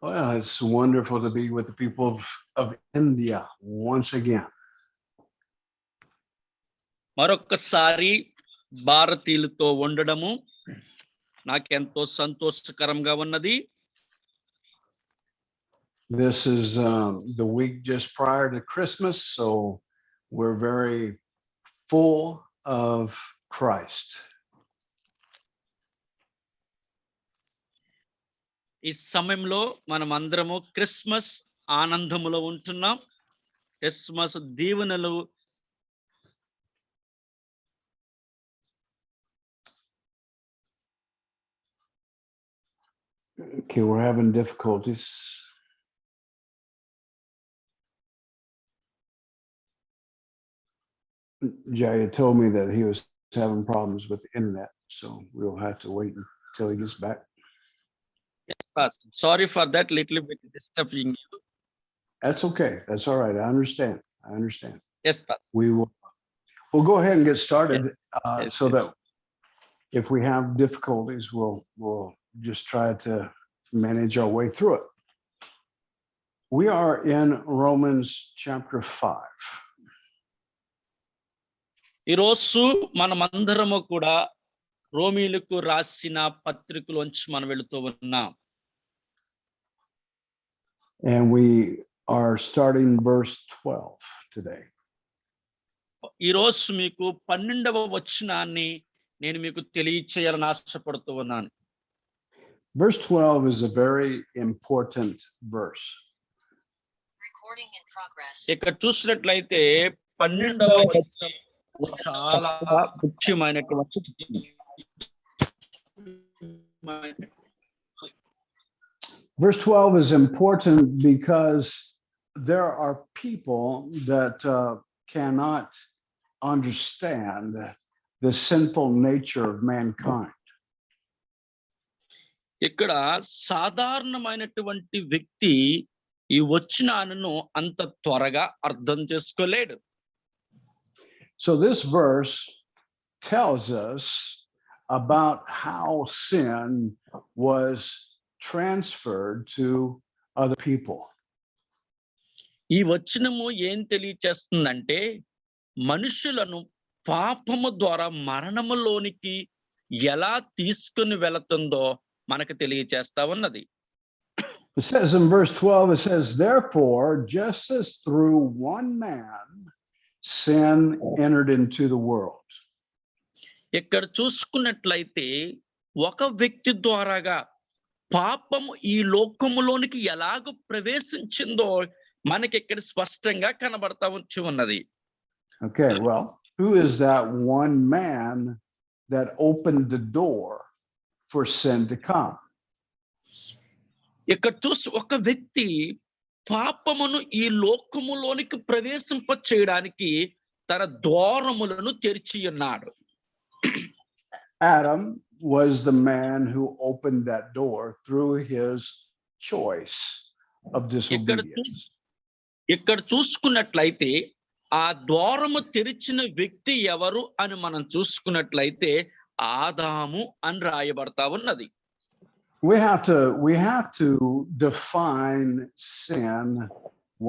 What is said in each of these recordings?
Well, it's wonderful to be with the people of India once again. మరొక్కసారి భారతీయులతో ఉండడము నాకెంతో సంతోషకరంగా ఉన్నది. This is the week just prior to Christmas, so we're very full of Christ. ఈ సమయంలో మనం అందరము క్రిస్మస్ ఆనందములో ఉంటున్నాం. క్రిస్మస్ దీవెనలు Okay, we're having difficulties. Jaya told me that he was having problems with the internet, so we'll have to wait until he gets back. Yes, Pastor. Sorry for that little bit disturbing you. That's okay. That's all right. I understand. I understand. Yes, Pastor. We'll go ahead and get started. Yes. Yes, So yes. that if we have difficulties, we'll just try to manage our way through it. We are in Romans chapter 5. ఈరోజు మనమందరము కూడా రోమీలకు రాసిన పత్రికలోంచి మనం వెళుతూ ఉన్నాం. And we are starting verse 12 today. ఈరోజు మీకు 12వ వచనాన్ని నేను మీకు తెలియచేయాలని ఆశపడుతూ ఉన్నాను. Verse 12 is a very important verse. Recording in progress. ఇక్కడ చూసినట్లయితే 12వ వచనం చాలా ముఖ్యమైనటువంటి Verse 12 is important because there are people that cannot understand the sinful nature of mankind. ఇక్కడ సాధారణమైనటువంటి వ్యక్తి ఈ వచనాలను అంత త్వరగా అర్థం చేసుకోలేడు. So this verse tells us about how sin was transferred to other people. ఈ వచనము ఏం తెలియచేస్తుందంటే మనుషులను పాపము ద్వారా మరణములోనికి ఎలా తీసుకుని వెళుతుందో మనకు తెలియచేస్తా ఉన్నది. It says in verse 12, it says, therefore, just as through one man sin entered into the world. ఇక్కడ చూసుకున్నట్లయితే ఒక వ్యక్తి ద్వారాగా పాపము ఈ లోకములోనికి ఎలాగ ప్రవేశించిందో మనకి ఇక్కడ స్పష్టంగా కనబడతా వచ్చి ఉన్నది. Okay, well, who is that one man that opened the door for sin to come? ఇక్కడ చూసి ఒక వ్యక్తి పాపమును ఈ లోకములోనికి ప్రవేశింప చేయడానికి తన ద్వారములను తెరిచి ఉన్నాడు. Adam was the man who opened that door through his choice of disobedience. ఇక్కడ చూసుకున్నట్లయితే ఆ ద్వారము తెరిచిన వ్యక్తి ఎవరు అని మనం చూసుకున్నట్లయితే ఆదాము అని రాయబడతా ఉన్నది. We have to define sin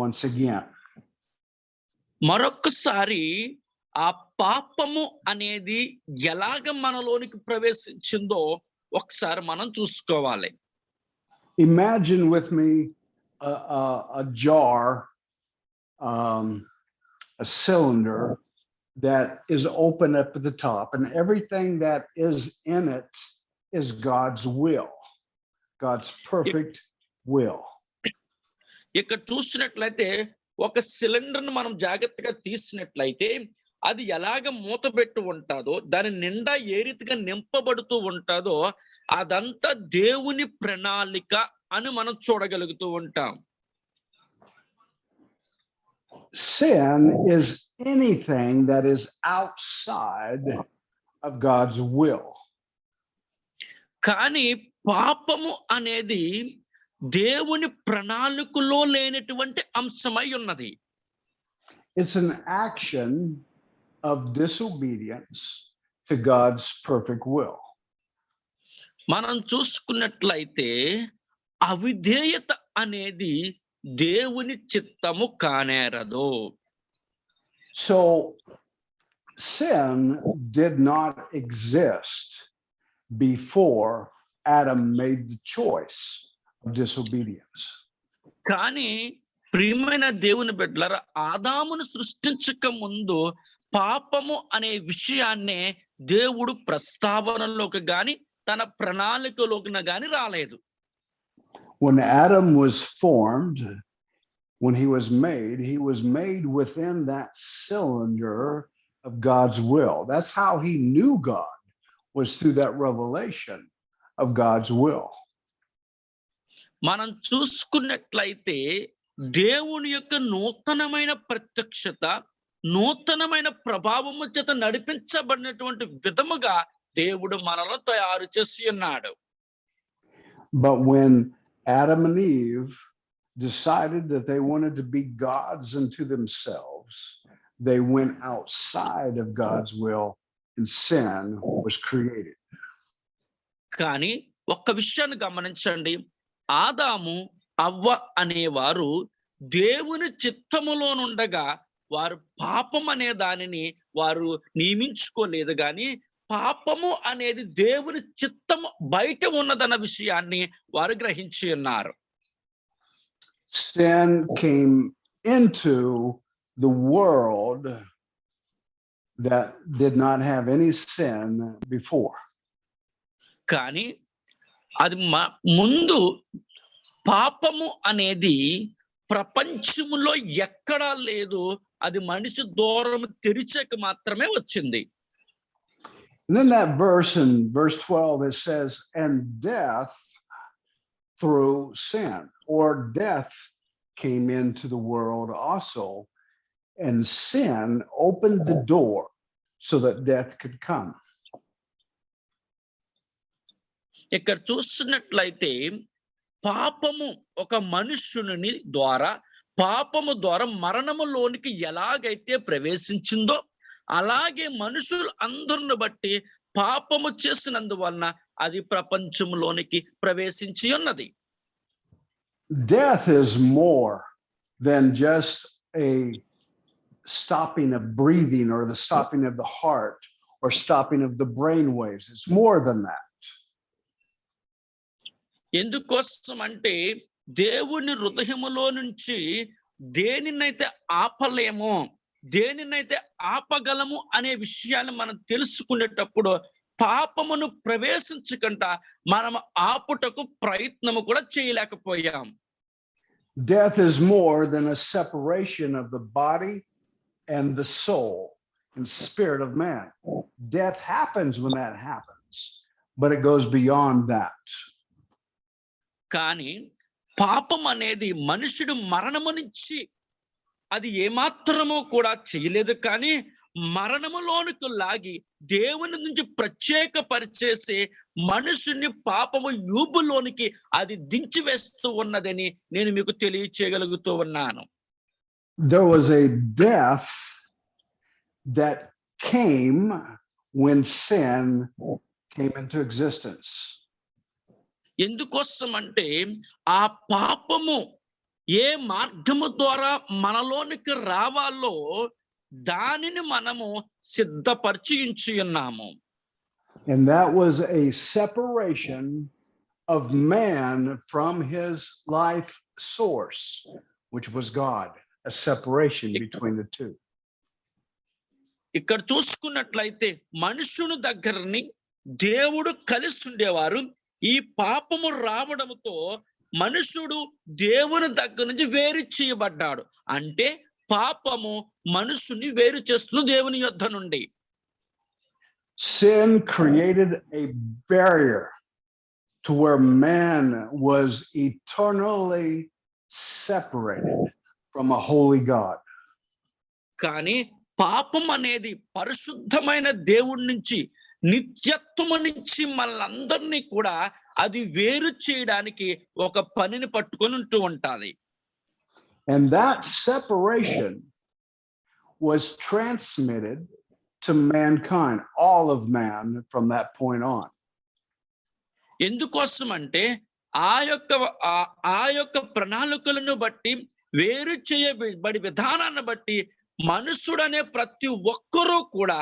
once again. మరొకసారి ఆ పాపము అనేది ఎలాగ మనలోనికి ప్రవేశించిందో ఒకసారి మనం చూసుకోవాలి. Imagine with me a jar, a cylinder that is open up at the top, and everything that is in it is God's will, God's perfect will. ఇక్కడ చూసినట్లయితే ఒక సిలిండర్ను మనం జాగ్రత్తగా తీసినట్లయితే అది ఎలాగ మూతబెట్టి ఉంటుందో దాని నిండా ఏ రీతిగా నింపబడుతూ ఉంటుందో అదంతా దేవుని ప్రణాళిక అని మనం చూడగలుగుతూ ఉంటాం. Sin is anything that is outside of God's will. కానీ పాపము అనేది దేవుని ప్రణాళికలో లేనటువంటి అంశమై ఉన్నది. It's an action of disobedience to God's perfect will. మనం చూసుకున్నట్లయితే అవిధేయత అనేది దేవుని చిత్తము కానేరదు. So sin did not exist before Adam made the choice of disobedience. కానీ ప్రియమైన దేవుని బిడ్డలారా, ఆదామును సృష్టించక ముందు పాపము అనే విషయాన్నే దేవుడు ప్రస్తావనలోకి గాని తన ప్రణాళికలోకి గాని రాలేదు. When Adam was formed, when he was made within that cylinder of God's will. That's how he knew God, was through that revelation of God's will. మనం చూసుకున్నట్లయితే దేవుని యొక్క నూతనమైన ప్రత్యక్షత, నూతనమైన ప్రభావము చేత నడిపించబడినటువంటి విధముగా దేవుడు మనలో తయారు చేసి ఉన్నాడు. But when Adam and Eve decided that they wanted to be gods unto themselves, they went outside of God's will and sin was created. కానీ ఒక్క విషయాన్ని గమనించండి, ఆదాము అవ్వ అనేవారు దేవుని చిత్తములో నుండగా వారు పాపం అనే దానిని వారు నియమించుకోలేదు, కానీ పాపము అనేది దేవుని చిత్తము బయట ఉన్నదన్న విషయాన్ని వారు గ్రహించి ఉన్నారు. Sin came into the world that did not have any sin before. కానీ అది ముందు పాపము అనేది ప్రపంచములో ఎక్కడా లేదు, అది మనిషి దూరం తెరిచాక మాత్రమే వచ్చింది. And then that verse in verse 12, it says, and death through sin, or death came into the world also, and sin opened the door so that death could come. ఇక్కడ చూస్తున్నట్లయితే పాపము ఒక మనుష్యుని ద్వారా, పాపము ద్వారా మరణములోనికి ఎలాగైతే ప్రవేశించిందో అలాగే మనుషులు అందరిని బట్టి పాపము చేసినందువలన అది ప్రపంచంలోనికి ప్రవేశించి ఉన్నది. Death is more than just a stopping of breathing or the stopping of the heart or stopping of the brain waves. It's more than that. ఎందుకోసం అంటే దేవుని హృదయములో నుంచి దేనినైతే ఆపలేమో, దేనినైతే ఆపగలము అనే విషయాన్ని మనం తెలుసుకునేటప్పుడు పాపమును ప్రవేశించకుండా మనం ఆపుటకు ప్రయత్నము కూడా చేయలేకపోయాం. Death is more than a separation of the body and the soul and spirit of man. Death happens when that happens, but it goes beyond that. కానీ పాపం అనేది మనుషుడు మరణము నుంచి అది ఏమాత్రమో కూడా చేయలేదు, కానీ మరణములోనికి లాగి దేవుని నుంచి ప్రత్యేకపరిచేసి మనుషుని పాపము యూబులోనికి అది దించి వేస్తూ ఉన్నదని నేను మీకు తెలియచేయగలుగుతూ ఉన్నాను. There was a death that came when sin came into existence. ఎందుకోసం అంటే ఆ పాపము ఏ మార్గము ద్వారా మనలోనికి రావాలో దానిని మనము సిద్ధపరిచి ఉంచి ఉన్నాము. And that was a separation of man from his life source, which was God, a separation between the two. ఇక్కడ చూసుకున్నట్లయితే మనుషుని దగ్గరని దేవుడు కలిసి ఉండేవారు. ఈ పాపము రావడంతో మనుషుడు దేవుని దగ్గర నుంచి వేరు చేయబడ్డాడు. అంటే పాపము మనుషుని వేరు చేస్తున్న దేవుని యొద్ద నుండి. Sin created a barrier to where man was eternally separated from a holy God. కానీ పాపం అనేది పరిశుద్ధమైన దేవుడి నుంచి, నిత్యత్వము నుంచి మనందరినీ కూడా అది వేరు చేయడానికి ఒక పనిని పట్టుకొని ఉంటూ ఉంటాది. And that separation was transmitted to mankind, all of man from that point on. ఎందుకోసం అంటే ఆ యొక్క ప్రణాళికలను బట్టి వేరు చేయబడి విధానాన్ని బట్టి మనుషుడనే ప్రతి ఒక్కరూ కూడా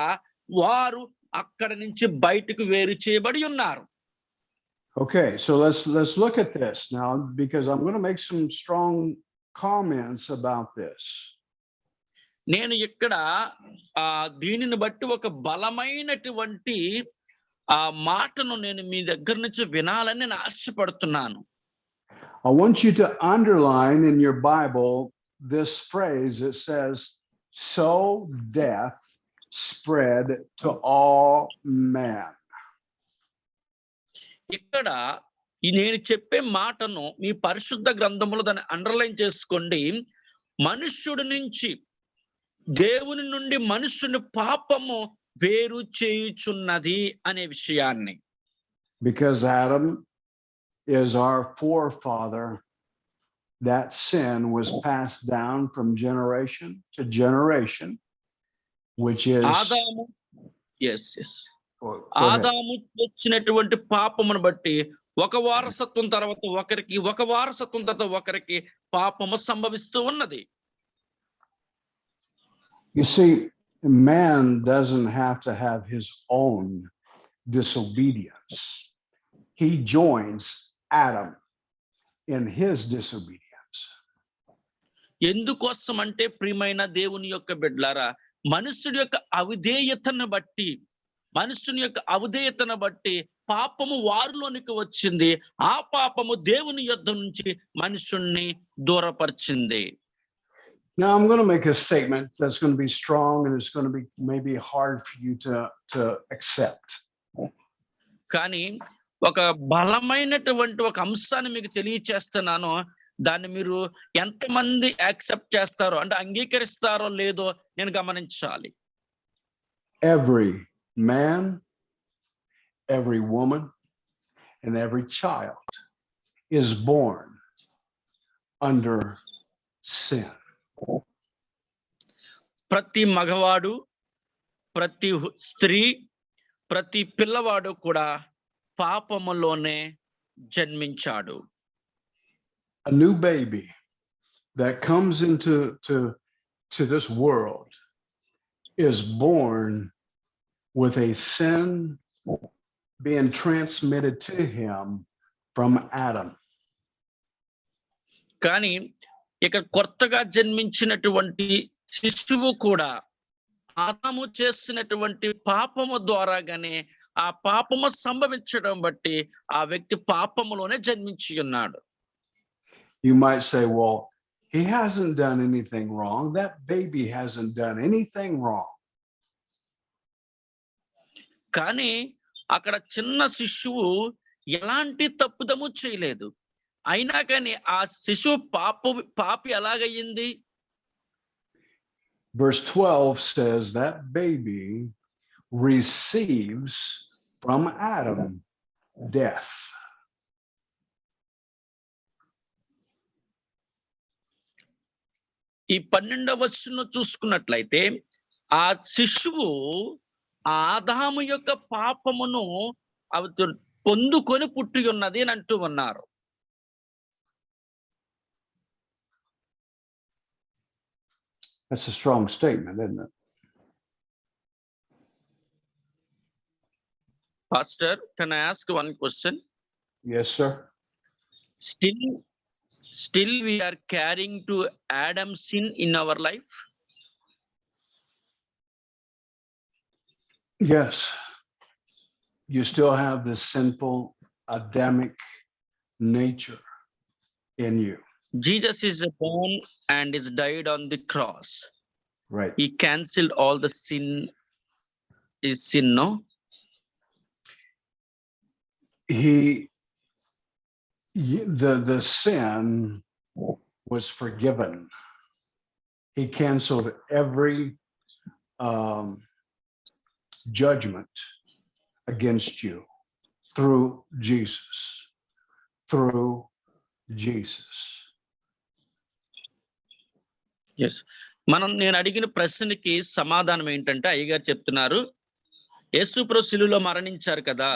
వారు అక్కడ నుంచి బయటకు వేరు చేయబడి ఉన్నారు. Okay, so let's look at this now because I'm going to make some strong comments about this. నేను ఇక్కడ దీనిని బట్టి ఒక బలమైనటువంటి మాటను నేను మీ దగ్గర నుంచి వినాలని నేను ఆశపడుతున్నాను. I want you to underline in your Bible this phrase. It says, "So death spread to all men." ఇక్కడ నేను చెప్పే మాటను మీ పరిశుద్ధ గ్రంథములో దాన్ని అండర్లైన్ చేసుకోండి. మనుష్యుడి నుంచి దేవుని నుండి మనుష్యుని పాపము వేరు చేయుచున్నది అనే విషయాన్ని. Because Adam is our forefather, that sin was passed down from generation to generation, which is ఆదాము yes Go ahead. ఆదాము వచ్చినటువంటి పాపమును బట్టి ఒక వారసత్వం తర్వాత ఒకరికి, ఒక వారసత్వం తర్వాత ఒకరికి పాపము సంభవిస్తూ ఉన్నది. You see, man doesn't have to have his own disobedience. He joins Adam in his disobedience. ఎందుకోసం అంటే ప్రియమైన దేవుని యొక్క బిడ్డలారా, మనుషుడి యొక్క అవిధేయతను బట్టి పాపము వారిలోనికి వచ్చింది. ఆ పాపము దేవుని యొద్ద నుంచి మనుషుణ్ణి దూరపరిచింది. Now I'm going to make a statement that's going to be strong and it's going to be maybe hard for you to accept. కానీ ఒక బలమైనటువంటి ఒక అంశాన్ని మీకు తెలియచేస్తున్నాను. దాన్ని మీరు ఎంతమంది యాక్సెప్ట్ చేస్తారో అంటే అంగీకరిస్తారో లేదో నేను గమనించాలి. Every man, every woman, and every child is born under sin. ప్రతి మగవాడు, ప్రతి స్త్రీ, ప్రతి పిల్లవాడు కూడా పాపములోనే జన్మించాడు. A new baby that comes into this world is born with a sin being transmitted to him from Adam. కానీ ఇక కొత్తగా జన్మించినటువంటి శిశువు కూడా ఆదాము చేసినటువంటి పాపము ద్వారాగానే ఆ పాపము సంభవించడం బట్టి ఆ వ్యక్తి పాపములోనే జన్మించి ఉన్నాడు. You might say, well, he hasn't done anything wrong. That baby hasn't done anything wrong. కానీ అక్కడ చిన్న శిశువు ఎలాంటి తప్పుదము చేయలేదు. అయినా కానీ ఆ శిశువు పాపి ఎలాగయ్యింది? Verse 12 says that baby receives from Adam death. ఈ 12వ వచనం చూసుకున్నట్లయితే ఆ శిశువు ఆదాము యొక్క పాపమును పొందుకొని పుట్టి ఉన్నది అని అంటూ ఉన్నారు. That's a strong statement, isn't it? Pastor, can I ask one question? Yes, sir. Still we are carrying to Adam's sin in our life? Yes. You still have this sinful Adamic nature in you. Jesus is born and is died on the cross. Right. He cancelled all the sin, no? The sin was forgiven. He canceled every judgment against you through Jesus. Through Jesus. Yes. నేను అడిగిన ప్రశ్నకి సమాధానం ఏంటంటే అయ్యగారు చెప్తున్నారు, యేసు ప్రభు శిలువలో మరణించారు కదా,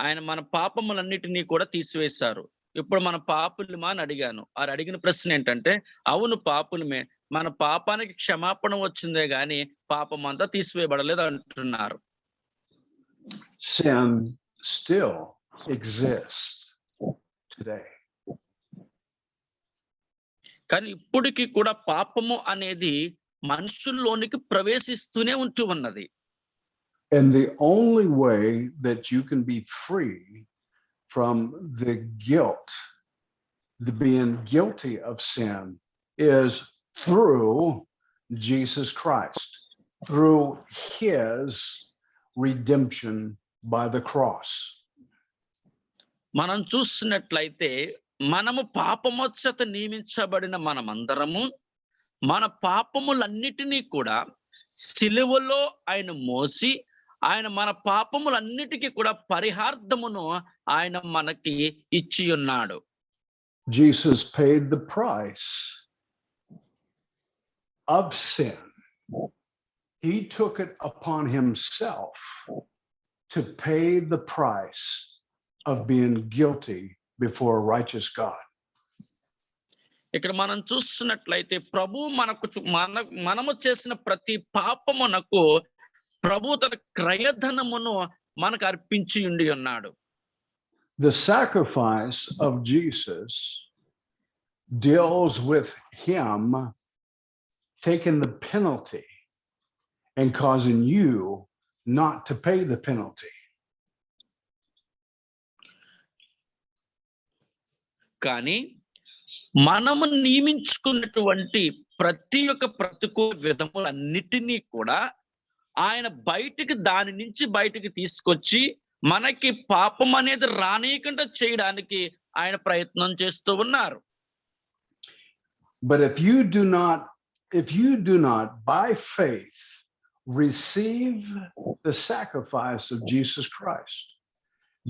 ఆయన మన పాపములన్నిటినీ కూడా తీసివేశారు. ఇప్పుడు మన పాపులమా అని అడిగాను. వారు అడిగిన ప్రశ్న ఏంటంటే, అవును పాపులమే. మన పాపానికి క్షమాపణ వచ్చిందే గాని పాపమంతా తీసివేయబడలేదు అంటున్నారు. Sin still exists today. కానీ ఇప్పటికి కూడా పాపము అనేది మనుషుల్లోనికి ప్రవేశిస్తూనే ఉంటూ ఉన్నది. And the only way that you can be free from the guilt, the being guilty of sin, is through Jesus Christ, through his redemption by the cross. మనం చూసినట్లయితే మనము పాపమోచ్చత నియమించబడిన మనమందరము మన పాపములన్నిటినీ కూడా సిలువలో ఆయన మోసి ఆయన మన పాపములన్నిటికీ కూడా పరిహార్థమును ఆయన మనకి ఇచ్చి ఉన్నాడు. Jesus paid the price of sin. He took it upon himself to pay the price of being guilty before a righteous God. ఇక్కడ మనం చూస్తున్నట్లయితే ప్రభు మనము చేసిన ప్రతి పాపమునకు ప్రభు తన క్రయధనమును మనకు అర్పించి ఉండి ఉన్నాడు. The sacrifice of Jesus deals with him taking the penalty and causing you not to pay the penalty. కానీ మనము నియమించుకున్నటువంటి ప్రతి ఒక్క ప్రతికూల విధములన్నిటినీ కూడా ఆయన దాని నుంచి బయటికి తీసుకొచ్చి మనకి పాపం అనేది రానియకుండా చేయడానికి ఆయన ప్రయత్నం చేస్తూ ఉన్నారు. But if you do not by faith receive the sacrifice of Jesus Christ,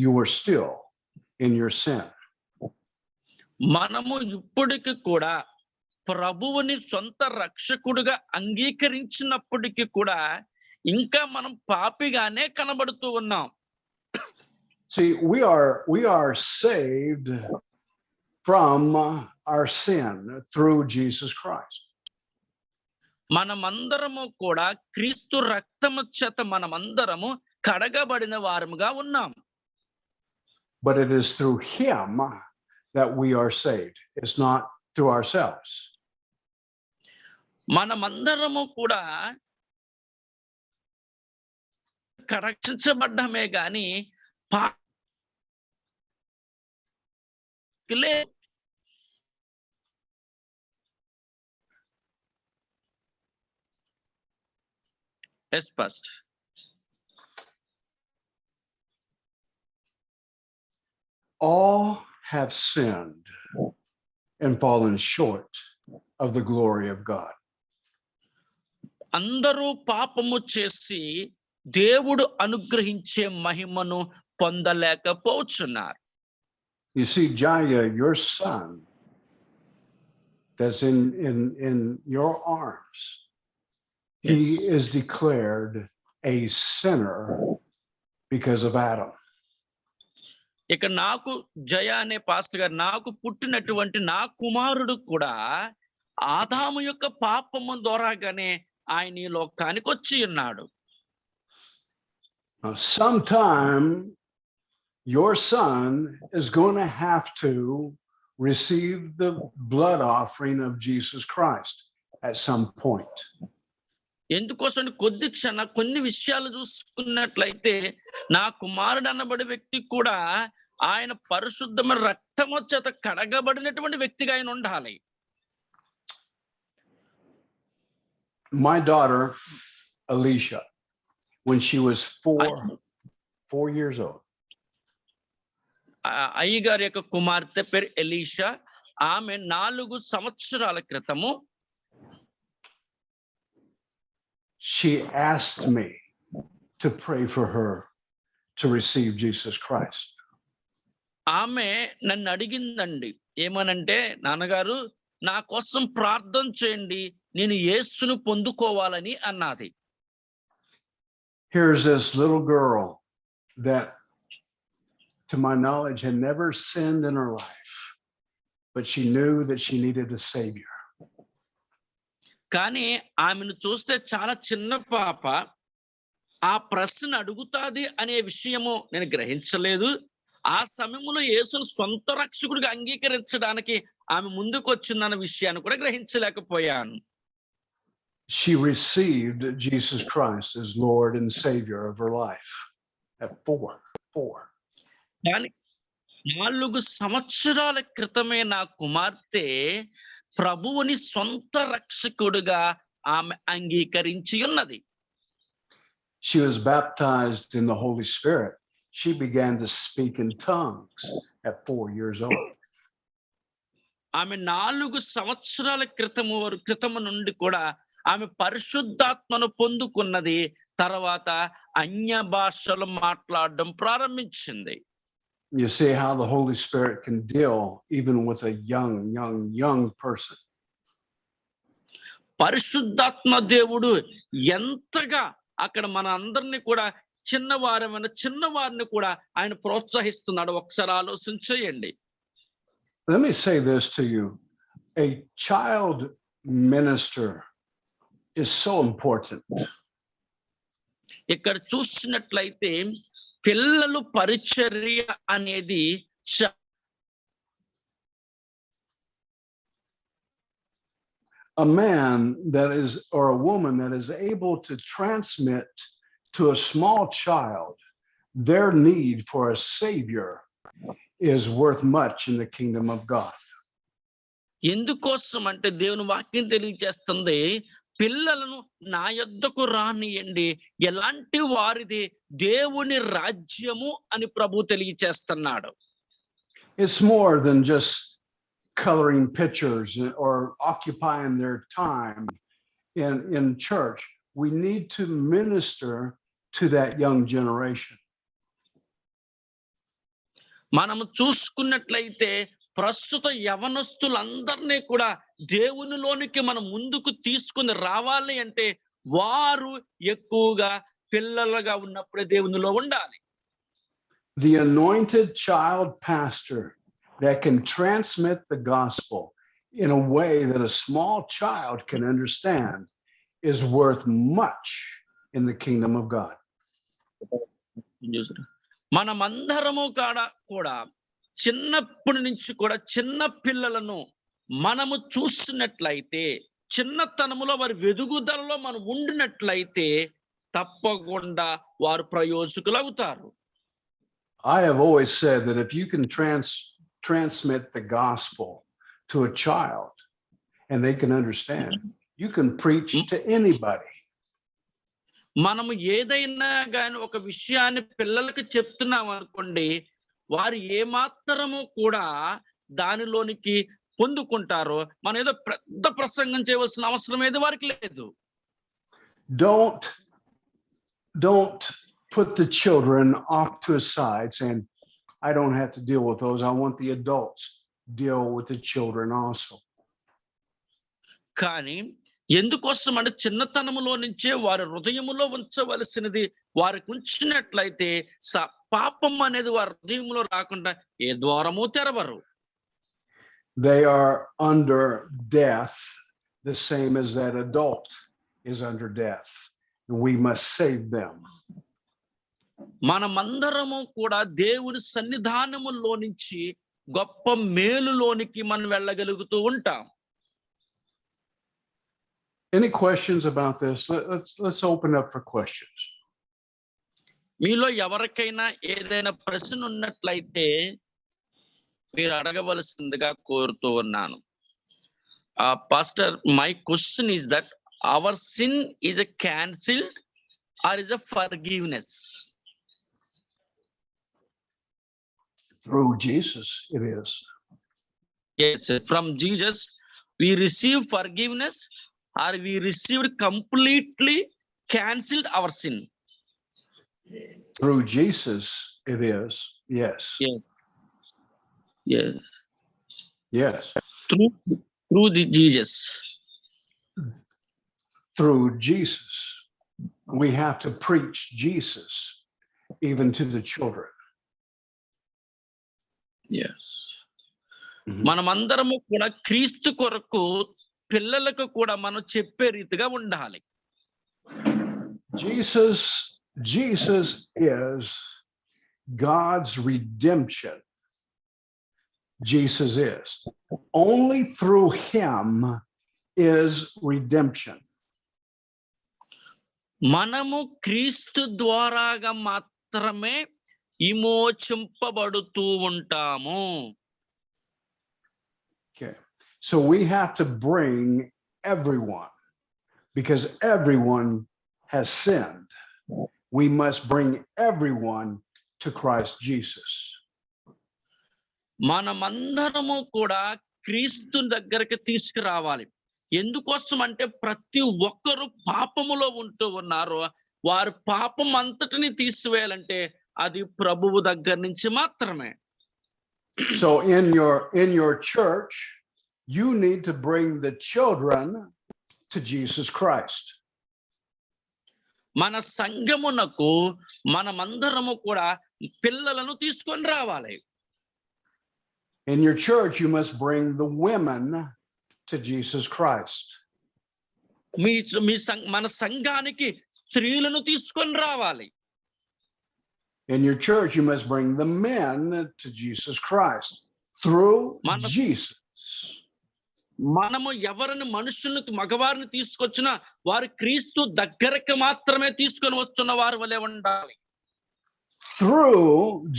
you are still in your sin. మనము ఇప్పటికి కూడా ప్రభువుని సొంత రక్షకుడుగా అంగీకరించినప్పటికీ కూడా ఇంకా మనం పాపిగానే కనబడుతూ ఉన్నాం. See, we are saved from our sin through Jesus Christ. మనమందరము కూడా క్రీస్తు రక్తము చేత మనమందరము కడగబడిన వారముగా ఉన్నాం. But it is through him that we are saved. It's not through ourselves. మనమందరము కూడా రక్షించబడ్డమే గాని first. All have sinned and fallen short of the glory of God. అందరూ పాపము చేసి దేవుడు అనుగ్రహించే మహిమను పొందలేకపోతున్నారు. You see, Jaya, your son that's in your arms, he is declared a sinner because of Adam. ఇక నాకు జయ అనే పాస్టర్ గారు నాకు పుట్టినటువంటి నా కుమారుడు కూడా ఆదాము యొక్క పాపము ద్వారాగానే ఆయన ఈ లోకానికి వచ్చి ఉన్నాడు. Sometime your son is going to have to receive the blood offering of Jesus Christ at some point. ఎందుకోసం కొన్ని విషయాలు చూసుకున్నట్లయితే నా కుమారుడు అన్నబడి వ్యక్తి కూడా ఆయన పరిశుద్ధమైన రక్తము చేత కడగబడినటువంటి వ్యక్తిగా ఆయన ఉండాలి. My daughter Alicia, when she was 4 years old, అయ్యగారి యొక్క కుమార్తె పేరు ఎలీషా. ఆమె 4 సంవత్సరాల క్రితము she asked me to pray for her to receive Jesus Christ. ఆమె నన్ను అడిగిందండి, ఏమనంటే నాన్నగారు నా కోసం ప్రార్థన చేయండి, నేను యేసును పొందుకోవాలని అన్నది. Here's this little girl that, to my knowledge, had never sinned in her life. but she knew that she needed a savior. కానీ ఆమెను చూస్తే చాలా చిన్న పాప. ఆ ప్రశ్న అడుగుతాది అనే విషయము నేను గ్రహించలేదు. ఆ సమయంలో యేసును సొంత రక్షకుడిగా అంగీకరించడానికి ఆమె ముందుకు వచ్చిందన్న విషయాన్ని కూడా గ్రహించలేకపోయాను. She received Jesus Christ as Lord and Savior of her life at four. కానీ 4 సంవత్సరాల క్రితమే నా కుమార్తె ప్రభువుని సొంత రక్షకుడిగా ఆమె అంగీకరించి ఉన్నది. She was baptized in the Holy Spirit. She began to speak in tongues at 4 years old. ఆమె 4 సంవత్సరాల క్రితము నుండి కూడా ఆమె పరిశుద్ధాత్మను పొందుకున్నది. తర్వాత అన్య భాషలు మాట్లాడడం ప్రారంభించింది. You see how the Holy Spirit can deal even with a young person. పరిశుద్ధాత్మ దేవుడు ఎంతగా అక్కడ మన అందరినీ కూడా చిన్నవారిని కూడా ఆయన ప్రోత్సహిస్తున్నాడు. ఒకసారి ఆలోచన చేయండి. Let me say this to you. A child minister is so important. ఇక్కడ చూసినట్లయితే పిల్లలు పరిచర్య అనేది A man that is, or a woman that is able to transmit to a small child their need for a savior is worth much in the kingdom of God. ఎందుకోసం అంటే దేవుని వాక్యం తెలియజేస్తుంది, పిల్లలను నా యొద్దకు రానియండి, ఎలాంటి వారిది దేవుని రాజ్యము అని ప్రభు తెలియజేస్తున్నాడు. It's more than just coloring pictures or occupying their time in church. We need to minister to that young generation. మనము చూసుకున్నట్లయితే ప్రస్తుత యవనస్తులందరినీ కూడా దేవునిలోనికి మనం ముందుకు తీసుకుని రావాలి అంటే వారు ఎక్కువగా పిల్లలుగా ఉన్నప్పుడే దేవునిలో ఉండాలి. The anointed child pastor that can transmit the gospel in a way that a small child can understand is worth much in the kingdom of God. మనమందరము కూడా చిన్నప్పటి నుంచి కూడా చిన్న పిల్లలను మనము చూసినట్లయితే, చిన్నతనములో వారి వెదుగుదలలో మనం ఉండినట్లయితే తప్పకుండా వారు ప్రయోజకులు అవుతారు. I have always said that if you can transmit the gospel to a child and they can understand, you can preach to anybody. మనము ఏదైనా గాని ఒక విషయాన్ని పిల్లలకు చెప్తున్నాం అనుకోండి, వారు ఏమాత్రము కూడా దానిలోనికి పొందుకుంటారో మనం ఏదో పెద్ద ప్రసంగం చేయవలసిన అవసరం ఏది వారికి లేదు. Don't put the children off to a side saying, I don't have to deal with those. I want the adults deal with the children also. కానీ ఎందుకోసం అంటే చిన్నతనములో నుంచే వారి హృదయములో ఉంచవలసినది వారికి ఉంచినట్లయితే పాపం అనేది వారి హృదయంలో రాకుండా ఏ ద్వారము తెరవరు. They are under death the same as that adult is under death, and we must save them. మనమందరము కూడా దేవుని సన్నిధానములో నుంచి గొప్ప మేలులోనికి మనం వెళ్ళగలుగుతూ ఉంటాం. Any questions about this? Let's open up for questions. మీలో ఎవరికైనా ఏదైనా ప్రశ్న ఉన్నట్లయితే మీరు అడగవలసిందిగా కోరుతూ ఉన్నాను. Pastor, my question is that our sin is a cancelled or is a forgiveness? Through Jesus, it is. Yes, from Jesus we receive forgiveness, or we received completely cancelled our sin. Through Jesus, it is. Yes. Yes. Yes. Through the Jesus. Through Jesus. We have to preach Jesus even to the children. Yes. Mhm. మనమందరము కూడా క్రీస్తు కొరకు పిల్లలకు కూడా మనం చెప్పే రీతిగా ఉండాలి. Jesus is God's redemption. Jesus is. Only through him is redemption. మనము క్రీస్తు ద్వారాగా మాత్రమే విమోచింపబడుతూ ఉంటాము. Okay. So we have to bring everyone, because everyone has sinned. We must bring everyone to Christ Jesus. మనమందరము కూడా క్రీస్తు దగ్గరికి తీసుకురావాలి. ఎందుకోసం అంటే ప్రతి ఒక్కరు పాపములో ఉంటూ ఉన్నారు. వారు పాపం అంతటిని తీసివేయాలంటే అది ప్రభువు దగ్గర నుంచి మాత్రమే. So in your church, you need to bring the children to Jesus Christ. మన సంఘమునకు మనమందరము కూడా పిల్లలను తీసుకొని రావాలి. In your church, you must bring the women to Jesus Christ. మన సంఘానికి స్త్రీలను తీసుకొని రావాలి. In your church, you must bring the men to Jesus Christ through Jesus. మనము ఎవరిని మనుషులను మగవారిని తీసుకొచ్చినా వారు క్రీస్తు దగ్గరకు మాత్రమే తీసుకొని వస్తున్న వారి వలె ఉండాలి. Through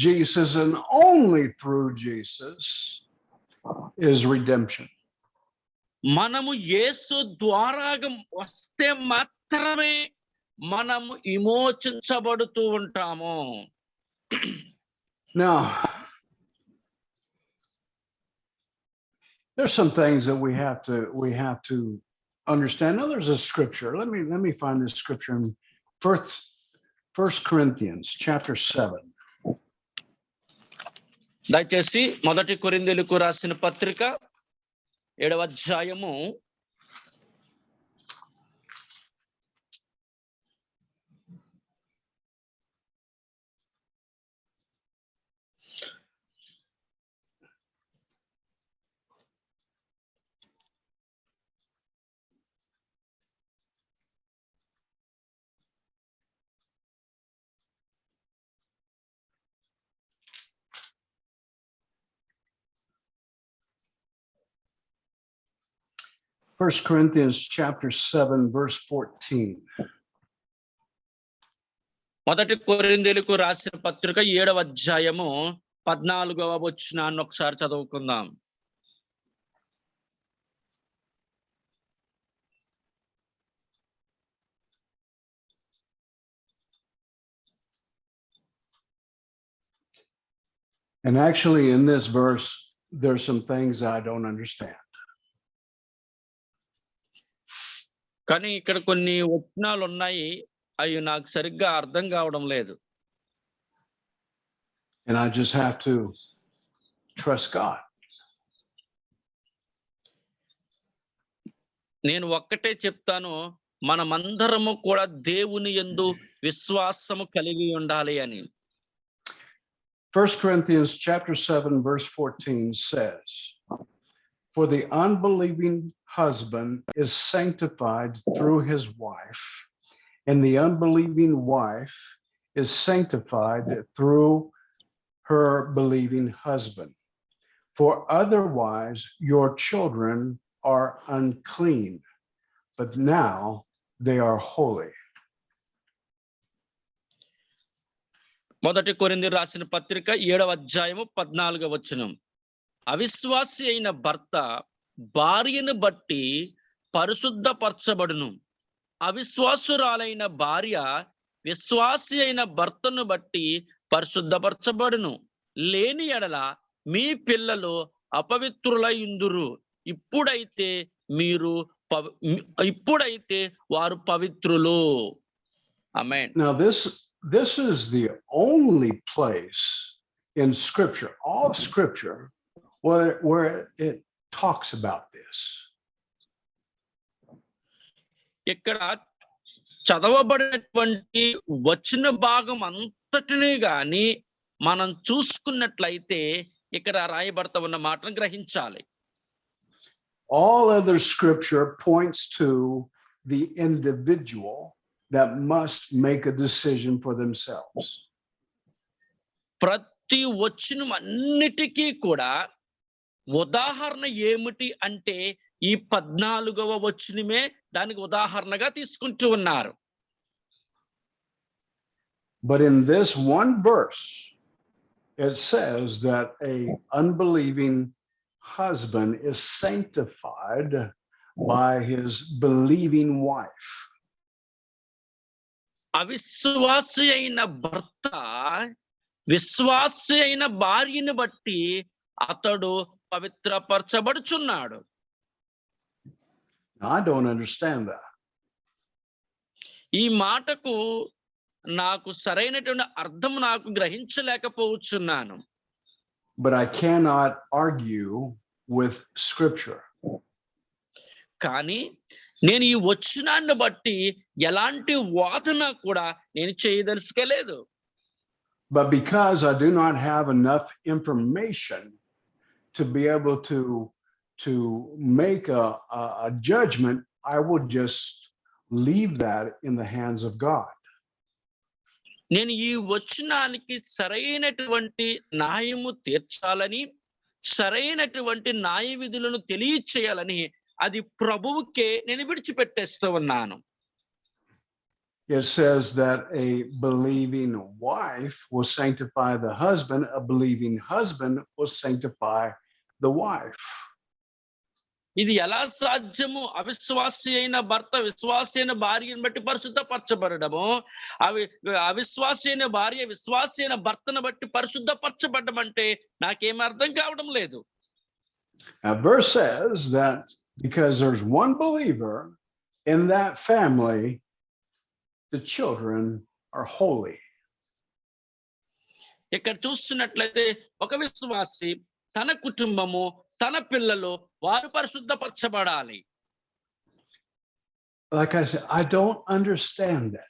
Jesus and only through Jesus is redemption. మనము యేసు ద్వారాగా వస్తే మాత్రమే మనము విమోచించబడుతూ ఉంటాము. Now, there's some things that we have to understand. Now, there's a scripture. Let me find this scripture in First Corinthians chapter 7. దయచేసి 1 కొరింథీయులకు రాసిన పత్రిక 7వ అధ్యాయము 1 Corinthians chapter 7 verse 14. 1 కొరింథీయులకు రాసిన పత్రిక 7వ అధ్యాయము 14వ వచనాన్ని ఒకసారి చదువుకుందాం. And actually in this verse, there's some things I don't understand. కానీ ఇక్కడ కొన్ని వచనాలు ఉన్నాయి, అవి నాకు సరిగ్గా అర్థం కావడం లేదు. And I just have to trust God. నేను ఒక్కటే చెప్తాను, మనమందరము కూడా దేవుని యందు విశ్వాసము కలిగి ఉండాలి అని. 1 Corinthians chapter 7 verse 14 says, "For the unbelieving husband is sanctified through his wife, and the unbelieving wife is sanctified through her believing husband. For otherwise your children are unclean, but now they are holy." 1 కొరింథీయులకు రాసిన పత్రిక 7వ అధ్యాయము 14వ వచనం. అవిశ్వాసి అయిన భర్త భార్యను బట్టి పరిశుద్ధపరచబడును, అవిశ్వాసురాలైన భార్య విశ్వాసి అయిన భర్తను బట్టి పరిశుద్ధపరచబడును. లేని ఎడల మీ పిల్లలు అపవిత్రులైందురు, ఇప్పుడైతే వారు పవిత్రులు. ఆమేన్. Now this is the only place in scripture, all of scripture, where it talks about this. ఇక్కడ చదవబడినటువంటి వచన భాగం అంతటిని గాని మనం చూసుకున్నట్లయితే ఇక్కడ రాయబడతా ఉన్న మాటను గ్రహించాలి. All other scripture points to the individual that must make a decision for themselves. ప్రతి వచనం అన్నిటికీ కూడా ఉదాహరణ ఏమిటి అంటే ఈ 14వ వచనమే దానికి ఉదాహరణగా తీసుకుంటూ ఉన్నారు. But in this one verse, it says that a unbelieving husband is sanctified by his believing wife. అవిశ్వాసి అయిన భర్త విశ్వాసి అయిన భార్యను బట్టి అతడు పవిత్రపరచబడుచున్నాడు. I don't understand that. ఈ మాటకు నాకు సరైనటువంటి అర్థం నాకు గ్రహించలేకపోవచ్చున్నాను. But I cannot argue with scripture. కానీ నేను ఈ వచనాన్ని బట్టి ఎలాంటి వాదన కూడా నేను చేయదలుచుకోలేదు. But because I do not have enough information to be able to make a judgment, I will just leave that in the hands of God. నేను ఈ వచనానికి సరైనటువంటి న్యాయము తీర్చాలని, సరైనటువంటి న్యాయ విధులను తెలియచేయాలని అది ప్రభువుకే నేను విడిచిపెట్టేస్తూ ఉన్నాను. It says that a believing wife will sanctify the husband, a believing husband will sanctify the wife. ఇది ఎలా సాధ్యము? అవిశ్వాసి అయిన భర్త విశ్వాసి అయిన భార్యను బట్టి పరిశుద్ధపరచబడము, అవిశ్వాసి అయిన భార్య విశ్వాసి అయిన భర్తను బట్టి పరిశుద్ధపరచబడడం అంటే నాకేం అర్థం కావడం లేదు. Now, verse says that because there's one believer in that family, the children are holy. ఇక్కడ చూస్తున్నట్లయితే ఒక విశ్వాసి తన కుటుంబము తన పిల్లలు వారు పరిశుద్ధపరచబడాలి. Like I said, I don't understand that.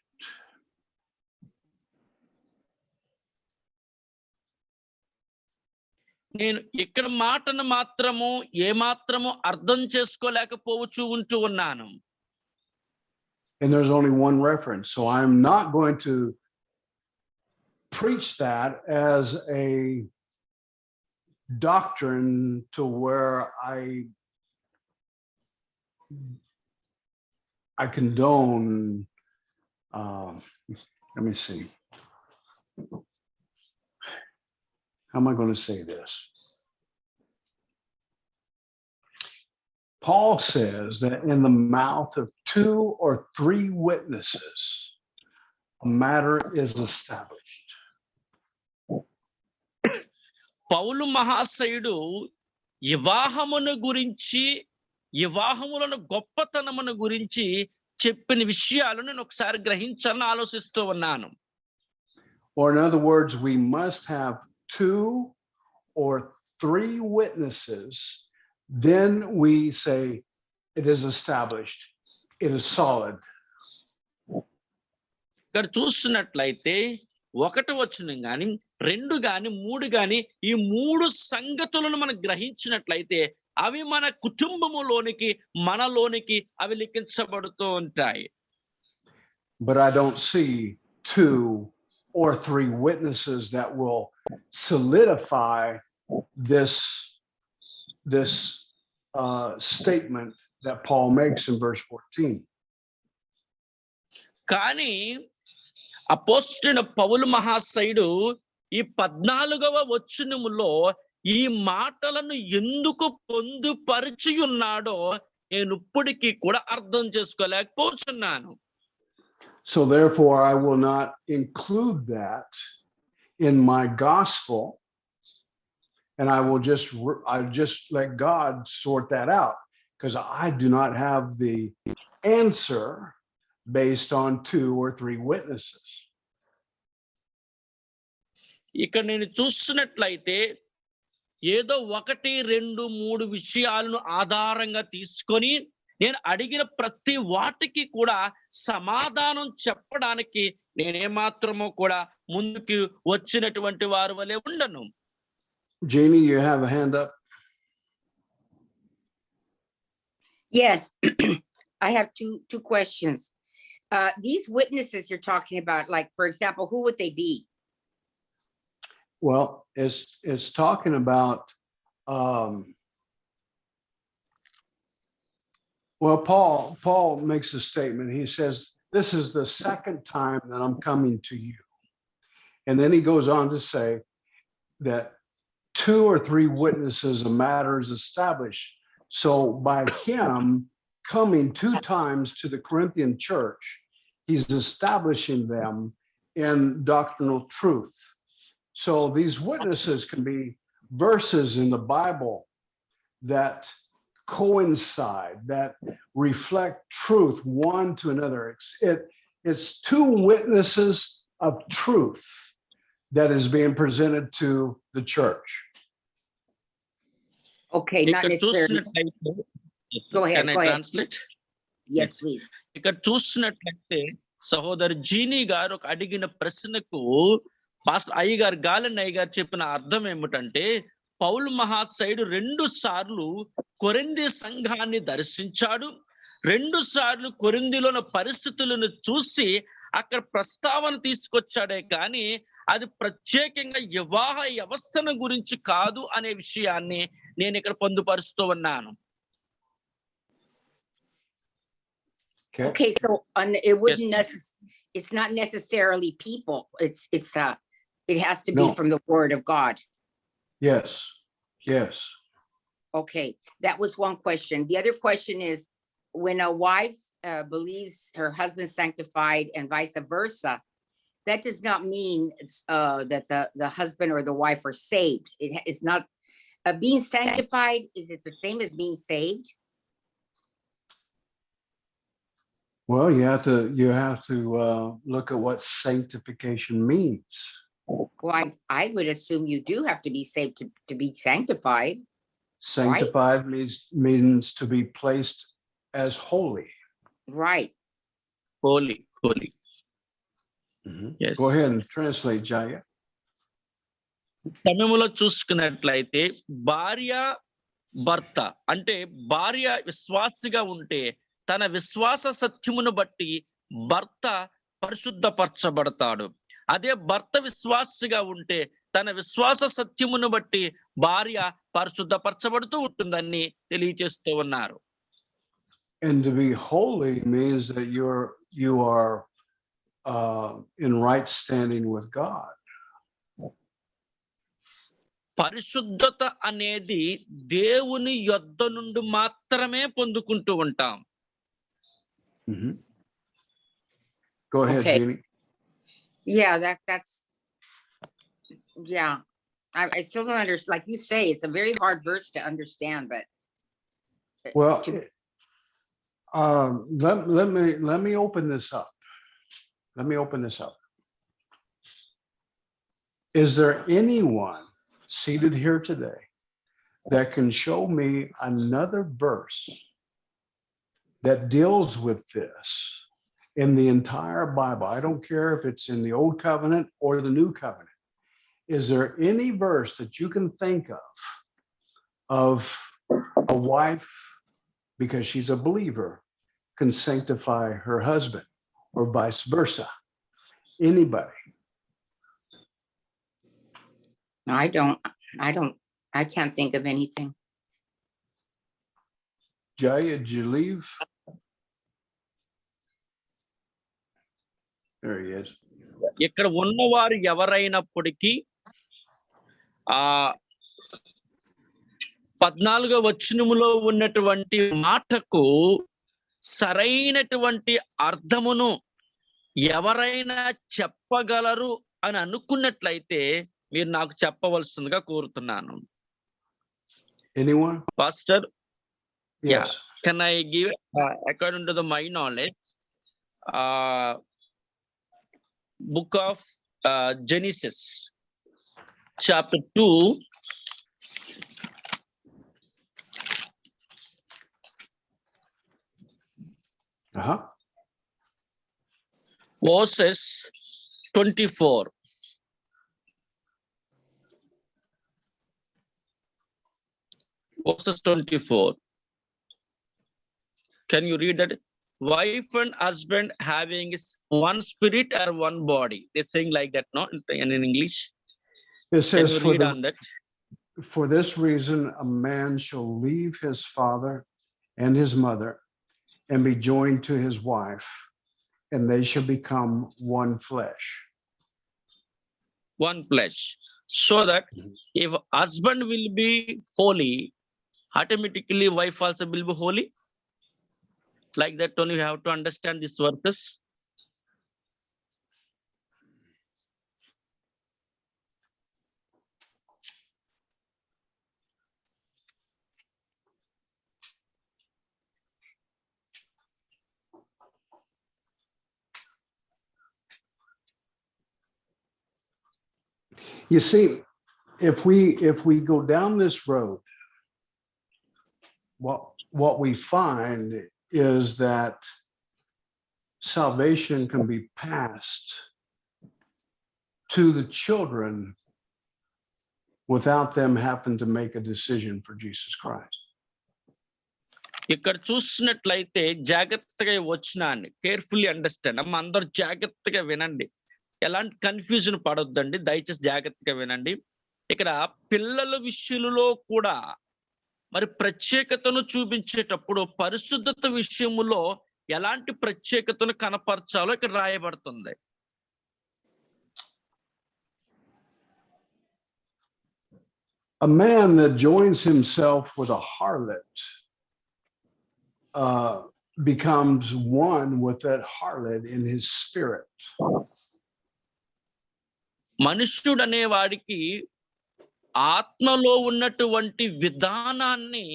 నేను ఇక్కడ మాటను మాత్రము ఏమాత్రము అర్థం చేసుకోలేకపోవచ్చు ఉంటూ ఉన్నాను. And there's only one reference. So I'm not going to preach that as a doctrine to where I condone, let me see. How am I going to say this? Paul says that in the mouth of 2 or 3 witnesses, a matter is established. పౌలు మహాశయుడు వివాహమును గురించి, వివాహములను గొప్పతనమును గురించి చెప్పిన విషయాలను నేను ఒకసారి గ్రహించాలని ఆలోచిస్తూ ఉన్నాను. Or in other words, we must have 2 or 3 witnesses. Then we say it is established, it is solid. ఇక్కడ చూస్తున్నట్లయితే 1 వచనం గాని 2 గాని 3 గాని ఈ 3 సంగతులను మనం గ్రహించినట్లయితే అవి మన కుటుంబములోనికి మనలోనికి అవి లిఖించబడుతూ ఉంటాయి. But I don't see 2 or 3 witnesses that will solidify this statement that Paul makes in verse 14. కానీ అపోస్తలుడైన పౌలు మహాశయుడు ఈ 14వ వచనములో ఈ మాటలను ఎందుకు పొందుపరిచి ఉన్నాడో నేను ఇప్పటికీ కూడా అర్థం చేసుకోలేకపోతున్నాను. So therefore I will not include that in my gospel, and I just let God sort that out, because I do not have the answer based on 2 or 3 witnesses. ఇక్కడ నేను చూస్తున్నట్లయితే ఏదో 1, 2, 3 విషయాలను ఆధారంగా తీసుకొని నేను అడిగిన ప్రతి వాటికి కూడా సమాధానం చెప్పడానికి నేనేమాత్రమో కూడా ముందుకు వచ్చినటువంటి వారి వలె ఉండను. Jeannie, you have a hand up? Yes, I have two questions. These witnesses you're talking about, like, for example, who would they be? Well, it's talking about, well, Paul makes a statement. He says, this is the second time that I'm coming to you. And then he goes on to say that 2 or 3 witnesses, a matter is established. So by him coming 2 times to the Corinthian church, he's establishing them in doctrinal truth. So these witnesses can be verses in the Bible that coincide, that reflect truth one to another. It's 2 witnesses of truth that is being presented to the church. Okay, not ఇక్కడ necessarily. చూసినట్లయితే Go ahead, Can I go ahead. translate? Yes, Yes. please. ఇక్కడ చూసినట్లయితే సహోదరు genie గారు ఒక అడిగిన ప్రశ్నకు pastor అయ్య గారు గాలని అయ్య గారు చెప్పిన అర్థం ఏమిటంటే పౌలు మహాశయుడు 2 సార్లు కొరింథీ సంఘాన్ని దర్శించాడు. 2 సార్లు కొరింథీలోని పరిస్థితులను చూసి అక్కడ ప్రస్తావన తీసుకొచ్చాడే కానీ అది ప్రత్యేకంగా వివాహ వ్యవస్థను గురించి కాదు అనే విషయాన్ని నేను ఇక్కడ పొందుపరుస్తూ ఉన్నాను. Okay, so it wouldn't Yes. it's not necessarily people. It has to be No. from the word of God. Yes, yes. Okay, that was one question. The other question is, when a wife believes her husband sanctified and vice versa, that does not mean that the husband or the wife are saved. It's not being sanctified. Is it the same as being saved? Well, you have to look at what sanctification means. Well, I would assume you do have to be saved to be sanctified. Sanctified means to be placed as holy. Right. Holy. Yes. Go ahead and translate, Jaya. సమయంలో చూసుకున్నట్లయితే భార్య భర్త అంటే భార్య విశ్వాసిగా ఉంటే తన విశ్వాస సత్యమును బట్టి భర్త పరిశుద్ధపరచబడతాడు. అదే భర్త విశ్వాసిగా ఉంటే తన విశ్వాస సత్యమును బట్టి భార్య పరిశుద్ధపరచబడుతూ ఉంటుందని తెలియజేస్తూ ఉన్నారు. And to be holy means that you are in right standing with God. పరిశుద్ధత అనేది దేవుని యొద్ద నుండి మాత్రమే పొందుకుంటూ ఉంటాం. Go ahead, Okay. Jeannie. Yeah, that's yeah. I still don't understand. Like you say, it's a very hard verse to understand, but Well, to- let me open this up. Let me open this up. Is there anyone seated here today that can show me another verse that deals with this in the entire Bible? I don't care if it's in the Old Covenant or the New Covenant. Is there any verse that you can think of a wife, because she's a believer, can sanctify her husband or vice versa? Anybody? I can't think of anything. Jaya, did you leave? There he is. ఇక్కడ ఉన్నవారు ఎవరైనప్పటికీ 14వ వచనములో ఉన్నటువంటి మాటకు సరైనటువంటి అర్థమును ఎవరైనా చెప్పగలరు అని అనుకున్నట్లయితే మీరు నాకు చెప్పవలసిందిగా కోరుతున్నాను. Anyone? Pastor, Yes. can I give according to my knowledge, book of Genesis chapter 2 verses 24. verses 24. Can you read that? Wife and husband having one spirit or one body. They're saying like that, no? In English. It Can says, you read on that? for this reason, a man shall leave his father and his mother and be joined to his wife, and they shall become one flesh. One flesh. So that if husband will be holy, automatically wife also will be holy. Like that only you have to understand this verses. You see, if we go down this road, what we find is that salvation can be passed to the children without them having to make a decision for Jesus Christ. ఇక్కడ చూసినట్లయితే జాగ్రత్తగా వచ్చినాన్ని carefully understand అమ్మ అందరూ జాగ్రత్తగా వినండి, ఎలాంటి confusion పడొద్దండి, దయచేసి జాగ్రత్తగా వినండి. ఇక్కడ పిల్లల విషయంలో కూడా మరి ప్రత్యేకతను చూపించేటప్పుడు పరిశుద్ధత విషయములో ఎలాంటి ప్రత్యేకతను కనపరచాలో ఇక్కడ రాయబడుతుంది. A man that joins himself with a harlot becomes one with that harlot in his spirit. మనుష్యుడు అనే వాడికి ఆత్మలో ఉన్నటువంటి విధానాన్ని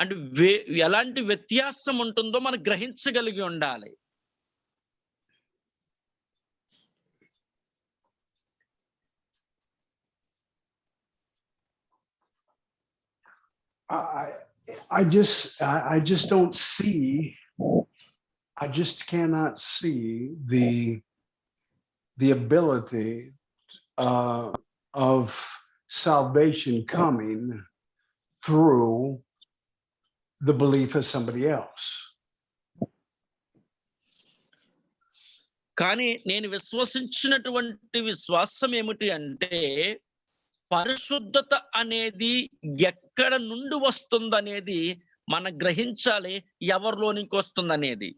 అంటే ఎలాంటి వ్యత్యాసం ఉంటుందో మనం గ్రహించగలిగి ఉండాలి. I just don't see, I just cannot see the ability of salvation coming through the belief of somebody else. కానీ నేను విశ్వసించినటువంటి విశ్వాసం ఏమిటి అంటే పరిశుద్ధత అనేది ఎక్కడ నుండి వస్తుందనేది మనం గ్రహించాలి, ఎవరిలోనికి వస్తుందనేది.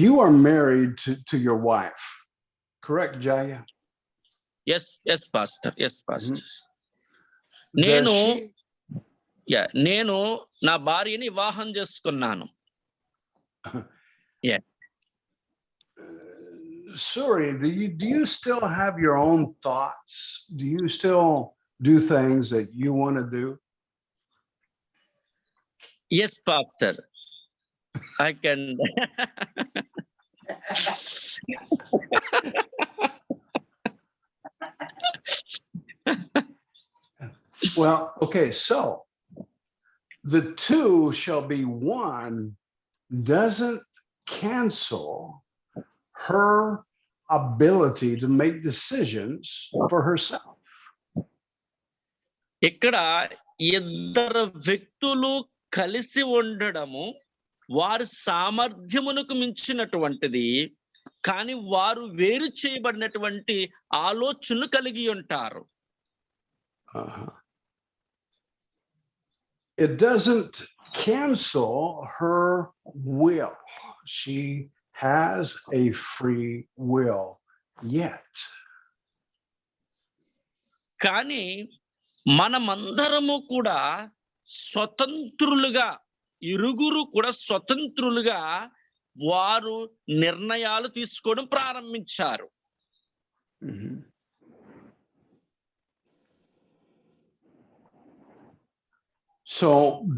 You are married to your wife, correct, Jaya? Yes, Pastor. Yes, Pastor. Does నేను నా భార్యని వివాహం చేసుకున్నాను. Yeah. Sorry, do you still have your own thoughts? Do you still do things that you want to do? Yes, Pastor. I can. Well, okay, so the two shall be one doesn't cancel her ability to make decisions for herself. ఇక్కడ ఇద్దరు వ్యక్తులు కలిసి ఉండడము వారి సామర్థ్యమునకు మించినటువంటిది, కానీ వారు వేరు చేయబడినటువంటి ఆలోచనలు కలిగి ఉంటారు. It doesn't cancel her will. She has a free will yet. కానీ మనమందరము కూడా స్వతంత్రులుగా, ఇరుగురు కూడా స్వతంత్రులుగా వారు నిర్ణయాలు తీసుకోవడం ప్రారంభించారు. So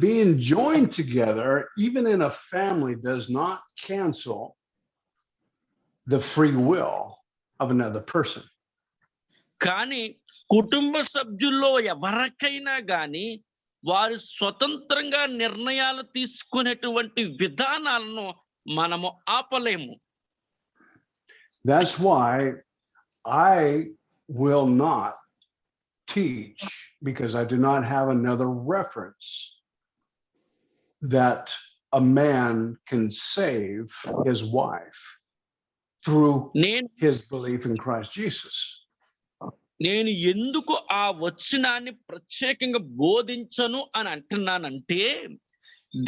being joined together, even in a family, does not cancel the free will of another person. కానీ కుటుంబ సభ్యుల్లో ఎవరికైనా కానీ వారు స్వతంత్రంగా నిర్ణయాలు తీసుకునేటువంటి విధానాలను మనము ఆపలేము. That's why I will not teach, because I do not have another reference that a man can save his wife through నేను his belief in Christ Jesus. నేను ఎందుకు ఆ వచనాన్ని ప్రత్యేకంగా బోధించను అని అంటున్నానంటే,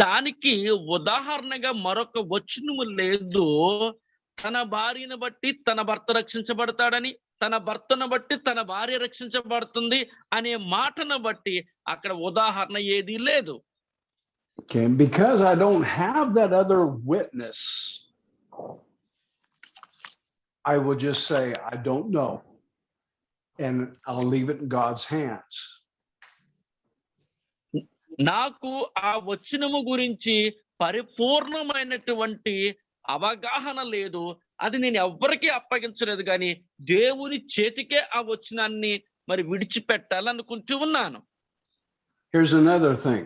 దానికి ఉదాహరణగా మరొక వచనము లేదు. తన భార్యను బట్టి తన భర్త రక్షించబడతాడని, తన భర్తను బట్టి తన భార్య రక్షించబడుతుంది అనే మాటను బట్టి అక్కడ ఉదాహరణ ఏదీ లేదు. Okay, because I don't have that other witness, I will just say, I don't know. And I'll leave it in God's hands. నాకు ఆ వచనము గురించి పరిపూర్ణమైనటువంటి అవగాహన లేదు. అది నేను ఎవ్వరికీ అప్పగించలేదు, కానీ దేవుని చేతికే ఆ వచనాన్ని మరి విడిచిపెట్టాలనుకుంటూ ఉన్నాను. Here's another thing.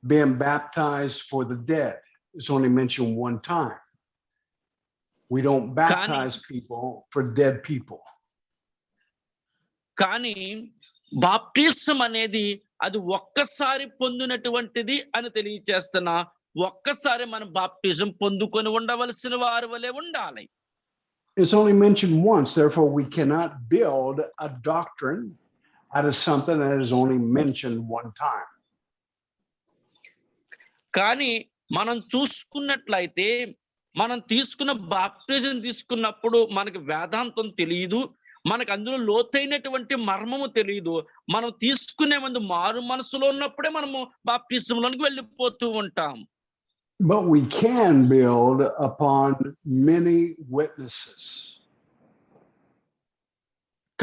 Being baptized for the dead is only mentioned one time. We don't baptize people for dead people. కానీ బాప్టిజం అనేది అది ఒక్కసారి పొందినటువంటిది అని తెలియచేస్తున్నా. ఒక్కసారి మనం బాప్టిజం పొందుకొని ఉండవలసిన వారి వలె ఉండాలి. It's only mentioned once, therefore we cannot build a doctrine out of something that is only mentioned one time. కానీ మనం చూసుకున్నట్లయితే, మనం తీసుకున్న బాప్టిజం తీసుకున్నప్పుడు మనకి వేదాంతం తెలియదు, మనకు అందులో లోతైనటువంటి మర్మము తెలియదు. మనం తీసుకునే ముందు మారు మనసులో ఉన్నప్పుడే మనము బాప్టిజంలోనికి వెళ్ళిపోతూ ఉంటాం. But we can build upon many witnesses.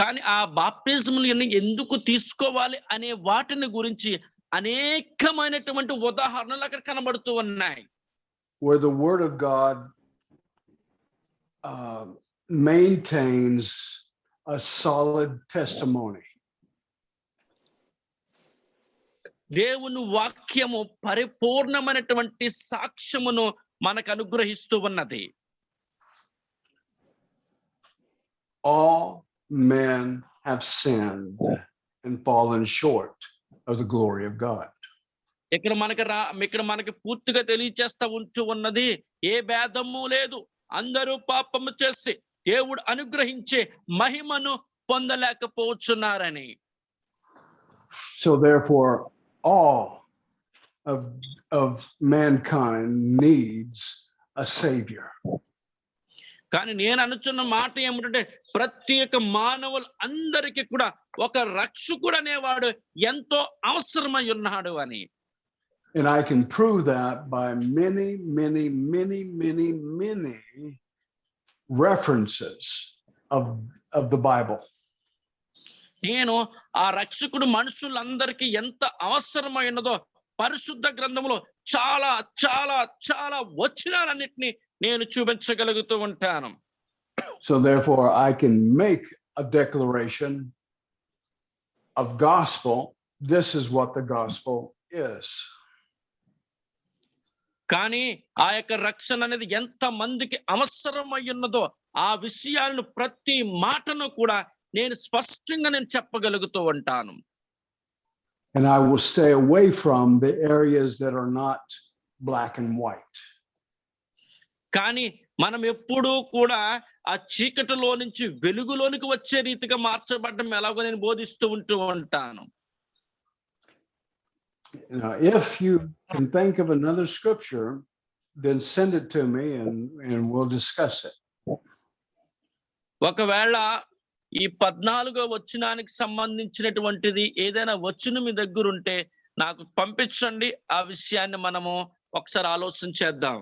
కానీ ఆ బాప్టిజంలు ఎందుకు తీసుకోవాలి అనే వాటిని గురించి అనేకమైనటువంటి ఉదాహరణలు అక్కడ కనబడుతూ ఉన్నాయి. Where the word of God maintains a solid testimony. దేవుని వాక్యము పరిపూర్ణమైనటువంటి సాక్ష్యమును మనకు అనుగ్రహిస్తూ ఉన్నది. All men have sinned and fallen short of the glory of God. ఇక్కడ మనకి పూర్తిగా తెలియచేస్తా ఉంటూ ఉన్నది, ఏ భేదము లేదు, అందరూ పాపము చేసి దేవుడు అనుగ్రహించే మహిమను పొందలేకపోతున్నారని. So therefore all of mankind needs a savior. కానీ నేను అనుచున్న మాట ఏమిటంటే, ప్రతి ఒక్క మానవులు అందరికీ కూడా ఒక రక్షకుడు అనేవాడు ఎంతో అవసరమై ఉన్నాడు అని. And I can prove that by many references of the Bible. నేను ఆ రక్షకుడు మనుషులందరికీ ఎంత అవసరమైనదో పరిశుద్ధ గ్రంథములో చాలా చాలా చాలా వచనాలన్నిటిని నేను చూపించగలుగుతూ ఉంటాను. So therefore I can make a declaration of gospel. This is what the gospel is. కానీ ఆ యొక్క రక్షణ అనేది ఎంత మందికి అవసరమై ఉన్నదో ఆ విషయాలను ప్రతి మాటను కూడా నేను స్పష్టంగా చెప్పగలుగుతూ ఉంటాను. And I will stay away from the areas that are not black and white. కానీ మనం ఎప్పుడూ కూడా ఆ చీకటిలో నుంచి వెలుగులోనికి వచ్చే రీతిగా మార్చబడడం ఎలాగో నేను బోధిస్తూ ఉంటూ ఉంటాను. If you can think of another scripture, then send it to me and we'll discuss it. ఒకవేళ ఈ 14వ వచనానికి సంబంధించినటువంటిది ఏదైనా వచనం మీ దగ్గర ఉంటే నాకు పంపించండి, ఆ విషయాన్ని మనము ఒకసారి ఆలోచించేద్దాం.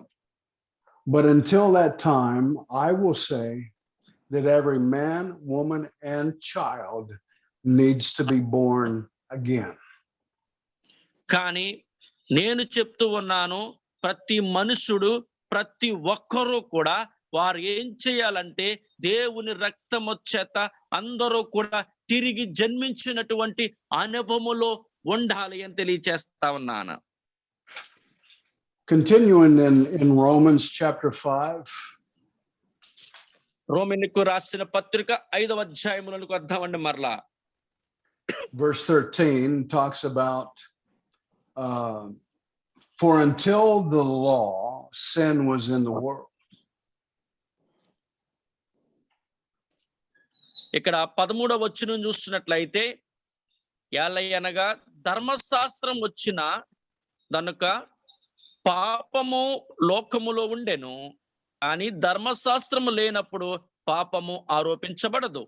But until that time, I will say that every man, woman, and child needs to be born again. కానీ నేను చెప్తూ ఉన్నాను, ప్రతి మనుషుడు ప్రతి ఒక్కరూ కూడా వారు ఏం చేయాలంటే దేవుని రక్తము చేత అందరూ కూడా తిరిగి జన్మించినటువంటి అనుభవములో ఉండాలి అని తెలియజేస్తా ఉన్నాను. Continuing in Romans chapter 5. రోమిలకు రాసిన పత్రిక 5వ అధ్యాయములకు వద్దామండి మరలా. Verse 13 talks about, for until the law, sin was in the world. ఇక్కడ 13వ వచనం చూస్తున్నట్లయితే, ఏలయనగా ధర్మశాస్త్రం వచ్చిన గనుక పాపము లోకములో ఉండెను, కానీ ధర్మశాస్త్రము లేనప్పుడు పాపము ఆరోపించబడదు.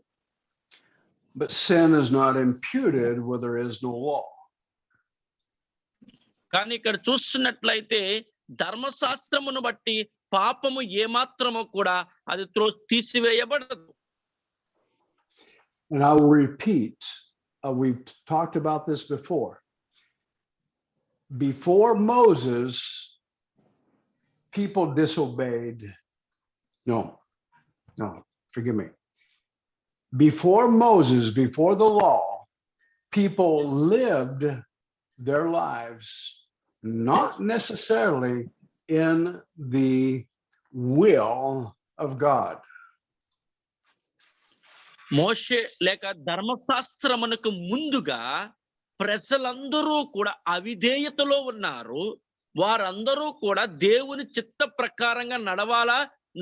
But sin is not imputed where there is no law. కానీ ఇక్కడ చూస్తున్నట్లయితే ధర్మశాస్త్రమును బట్టి పాపము ఏమాత్రము కూడా అది తీసివేయబడదు. And I will repeat, we've talked about this before. Before Moses, people disobeyed. No, forgive me. Before Moses, before the law, people lived their lives not necessarily in the will of God. మోషే లేక ధర్మశాస్త్రమునకు ముందుగా ప్రజలందరూ కూడా అవిధేయతలో ఉన్నారు. వారందరూ కూడా దేవుని చిత్త ప్రకారంగా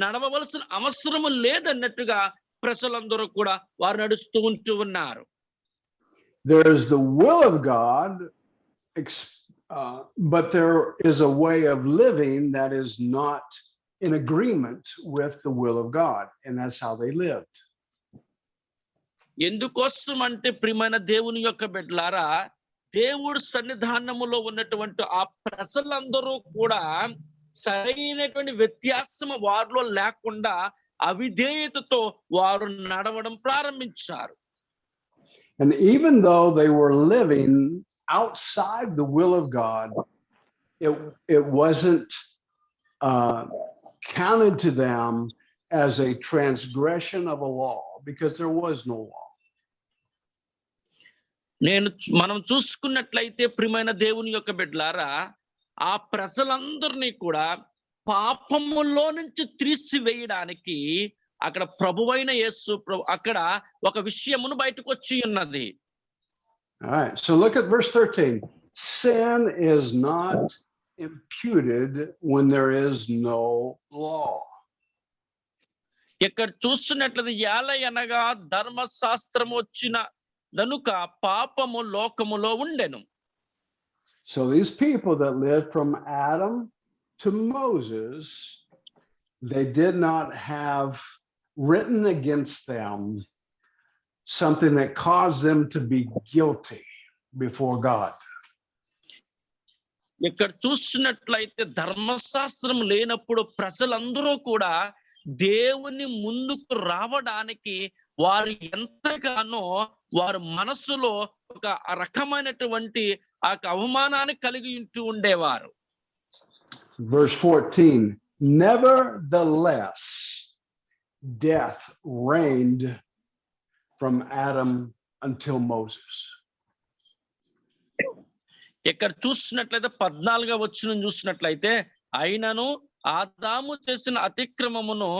నడవవలసిన అవసరము లేదన్నట్టుగా ప్రజలందరూ కూడా వారు నడుస్తూ ఉన్నారు. There is the will of God, but there is a way of living that is not in agreement with the will of God, and that's how they lived. ఎందుకోసం అంటే ప్రియమైన దేవుని యొక్క బిడ్డలారా, దేవుడు సన్నిధానములో ఉన్నటువంటి ఆ ప్రజలందరూ కూడా సరైనటువంటి వ్యత్యాసం వారిలో లేకుండా అవిధేయతతో వారు నడవడం ప్రారంభించారు. And even though they were living outside the will of God, it wasn't counted to them as a transgression of a law, because there was no law. మనం చూసుకున్నట్లయితే ప్రియమైన దేవుని యొక్క బిడ్డలారా, ఆ ప్రజలందరినీ కూడా పాపములో నుంచి తీసివేయడానికి అక్కడ ప్రభువైన యేసు అక్కడ ఒక విషయమును బయటకు వచ్చి ఉన్నది. All right, so look at verse 13. Sin is not imputed when there is no law. ఇక్కడ చూస్తున్నట్లయితే ఏలయనగా ధర్మశాస్త్రం వచ్చిన గనుక పాపము లోకములో ఉండెను. So these people that lived from Adam to Moses, they did not have written against them something that caused them to be guilty before God. ఇక్కడ చూస్తున్నట్లయితే ధర్మశాస్త్రం లేనప్పుడు ప్రజలందరూ కూడా దేవుని ముందుకు రావడానికి వారు ఎంతగానో వారు మనసులో ఒక రకమైనటువంటి ఆ అవమానాన్ని కలిగి ఉండేవారు. Verse 14, nevertheless, death reigned from Adam until Moses. ఇక్కడ చూసినట్లయితే 14వ వచనం చూసినట్లయితే, అయినను ఆదాము చేసిన అతిక్రమమును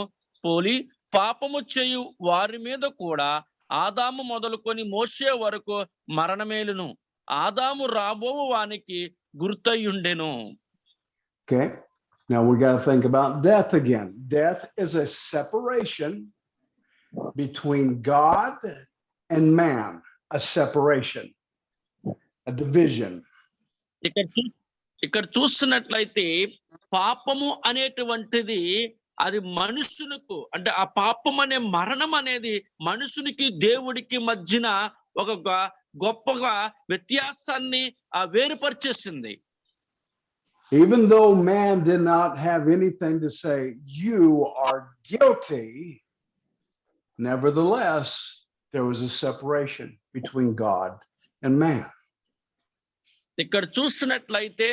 పోలి పాపము చేయు వారి మీద కూడా ఆదాము మొదలుకొని మోషే వరకు మరణమేలును, ఆదాము రాబోవు వానికి గుర్తయ్యుండెను. Okay, now we got to think about death again. Death is a separation between God and man, a separation, a division. ఇక్కడ చూస్తున్నట్లయితే పాపము అనేటువంటిది అది మనుషులకు, అంటే ఆ పాపం అనే మరణం అనేది మనుషునికి దేవుడికి మధ్యన ఒక గొప్పగా వ్యత్యాసాన్ని వేరుపరిచేసింది. Even though man did not have anything to say, you are guilty, nevertheless, there was a separation between God and man. ఇక్కడ చూస్తున్నట్లయితే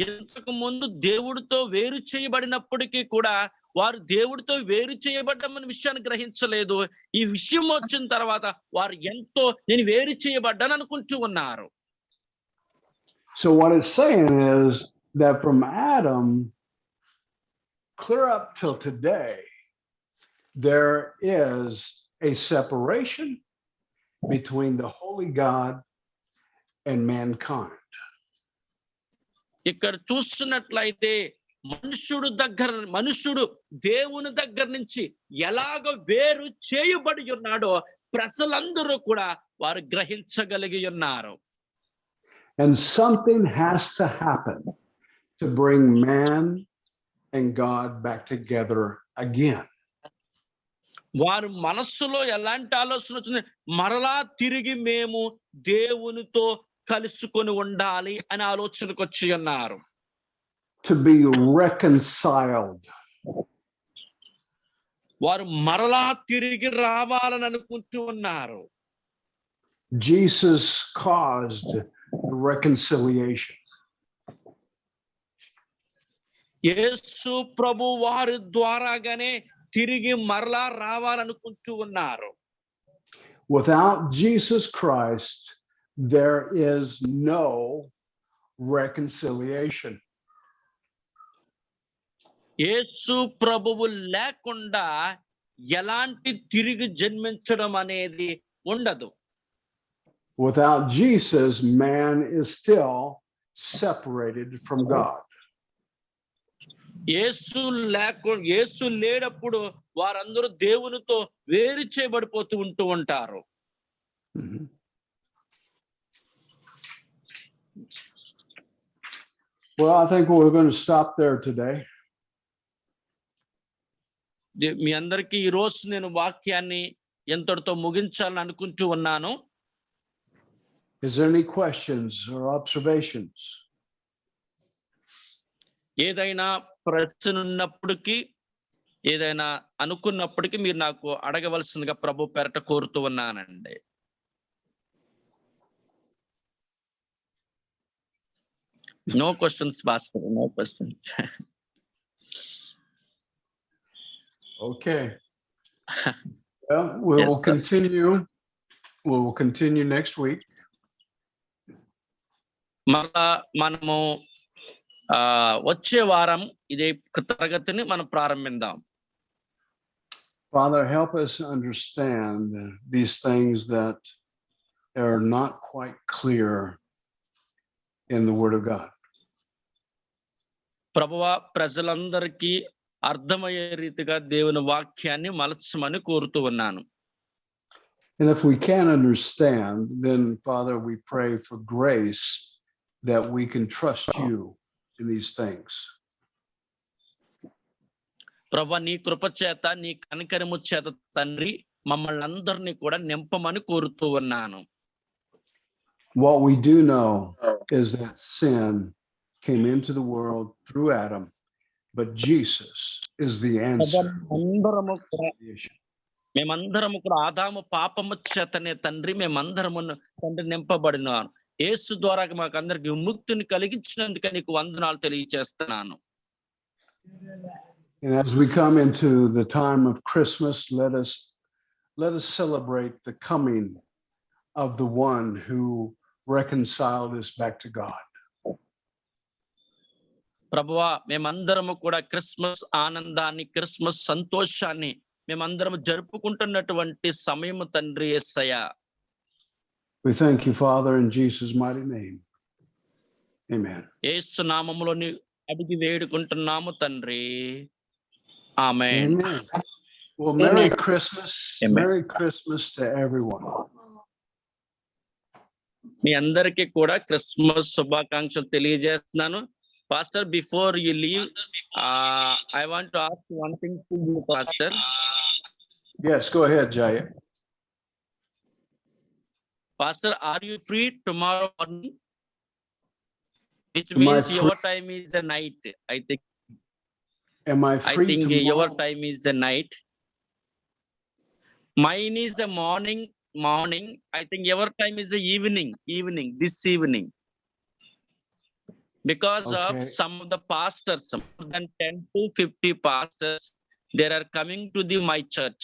ఇంతకు ముందు దేవుడితో వేరు చేయబడినప్పటికీ కూడా వారు దేవుడితో వేరు చేయబడ్డామని విషయాన్ని గ్రహించలేదు. ఈ విషయం వచ్చిన తర్వాత వారు ఎంతో నేను వేరు చేయబడ్డాను అనుకుంటూ ఉన్నారు. So what it's saying is that from Adam clear up till today, there is a separation between the holy God and mankind. ఇక్కడ చూస్తున్నట్లయితే మనుష్యుడు దేవుని దగ్గర నుంచి ఎలాగ వేరు చేయబడి ఉన్నాడో ప్రజలందరూ కూడా వారు గ్రహించగలిగి ఉన్నారు. And something has to happen to bring man and God back together again. వారు మనస్సులో ఎలాంటి ఆలోచన వచ్చింది, మరలా తిరిగి మేము దేవునితో కలుసుకొని ఉండాలి అనే ఆలోచనకు వచ్చి ఉన్నారు. To be reconciled. వారు మరలా తిరిగి రావాలని అనుకుంటూ ఉన్నారు. Jesus caused reconciliation. యేసు ప్రభు వారి ద్వారాగానే తిరిగి మరలా రావాలనుకుంటూ ఉన్నారు. Without Jesus Christ, there is no reconciliation. యేసు ప్రభువు లేకుండా ఎలాంటి తిరిగి జన్మించడం అనేది ఉండదు. Without Jesus, man is still separated from God. యేసు లేనప్పుడు వారందరూ దేవునితో వేరు చేయబడిపోతూ ఉంటూ ఉంటారు. Well, I think we're going to stop there today. మీ అందరికీ ఈ రోజు నేను వాక్యాన్ని ఎంతటితో ముగించాలని అనుకుంటూ ఉన్నాను. Is there any questions or observations? ఏదైనా ప్రశ్న ఉన్నప్పటికీ, ఏదైనా అనుకున్నప్పటికీ మీరు నాకు అడగవలసిందిగా ప్రభు పేరట కోరుతూ ఉన్నానండి. No questions, Pastor. No questions. Okay. Well, we Yes, will sir. continue. We will continue next week. మరలా మనము వచ్చే వారం ఇదే తరగతిని మనం ప్రారంభిద్దాం. Father, help us understand these things that are not quite clear in the Word of God. ప్రభువా, ప్రజలందరికీ అర్థమయ్యే రీతిగా దేవుని వాక్యాన్ని మలచమని కోరుతూ ఉన్నాను. And if we can't understand, then Father, we pray for grace that we can trust you in these things. ప్రభువా, నీ కృప చేత, నీ కనికరము చేత తండ్రి మమ్మల్ని అందరినీ కూడా నింపమని కోరుతూ ఉన్నాను. What we do know is that sin came into the world through Adam, but Jesus is the answer. మేమందరము కూడా ఆదాము పాపము చేతనే తండ్రి మేమందరము తండ్రి నింపబడినాను. యేసు ద్వారా మాకు అందరికి విముక్తిని కలిగించినందుకే నీకు వందనాలు తెలియజేస్తున్నాను. And as we come into the time of Christmas, let us celebrate the coming of the one who reconciled us back to God. ప్రభువా, మేమందరము కూడా క్రిస్మస్ ఆనందాన్ని, క్రిస్మస్ సంతోషాన్ని మేమందరము జరుపుకుంటున్నటువంటి సమయము తండ్రి యేసయ్యా. We thank you, Father, in Jesus' mighty name. Amen. యేసు నామములో అడిగి వేడుకుంటున్నాము తండ్రి. ఆమేన్. Amen. Well, Merry Amen. Christmas. Amen. Merry Christmas to everyone. మీ అందరికీ కూడా క్రిస్మస్ శుభాకాంక్షలు తెలియజేస్తున్నాను. Pastor, before you leave, I want to ask one thing to you, Pastor. Yes, go ahead, Jaya. Pastor, are you free tomorrow morning? Which Am I means your free? time is the night. I think Am I free your tomorrow? time is the night. Mine is the morning. I think your time is the evening. This evening. Because Okay. of some of the pastors, more than 10 to 50 pastors, they are coming to my church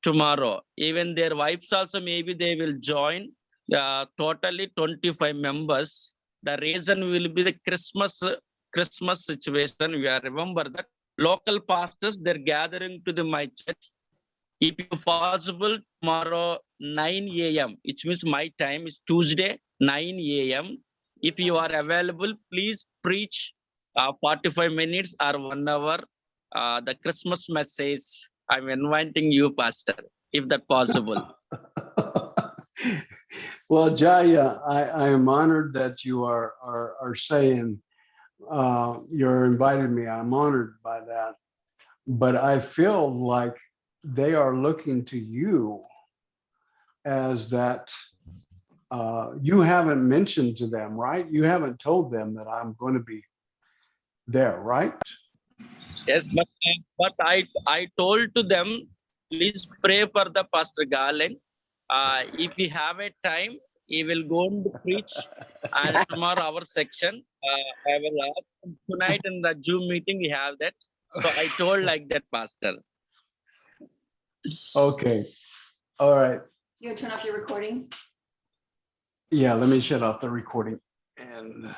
tomorrow. Even their wives also, maybe they will join. Totally 25 members. The reason will be the Christmas situation. We are remember that local pastors, they're gathering to my church. If you possible, tomorrow 9 a.m., which means my time is Tuesday, 9 a.m. If you are available, please preach 45 minutes or 1 hour, the Christmas message. I'm inviting you, Pastor, if that possible. Well, Jaya, I am honored that you are saying you're inviting me. I'm honored by that. But I feel like they are looking to you as that you haven't mentioned to them, right? You haven't told them that I'm going to be there, right? Yes, but I told to them, please pray for the Pastor Garland. If we have a time, he will go and preach. And tomorrow our section, I will ask him tonight in the Zoom meeting. We have that. So I told like that, Pastor. Okay. All right. You gonna turn off your recording? Yeah, let me shut off the recording. And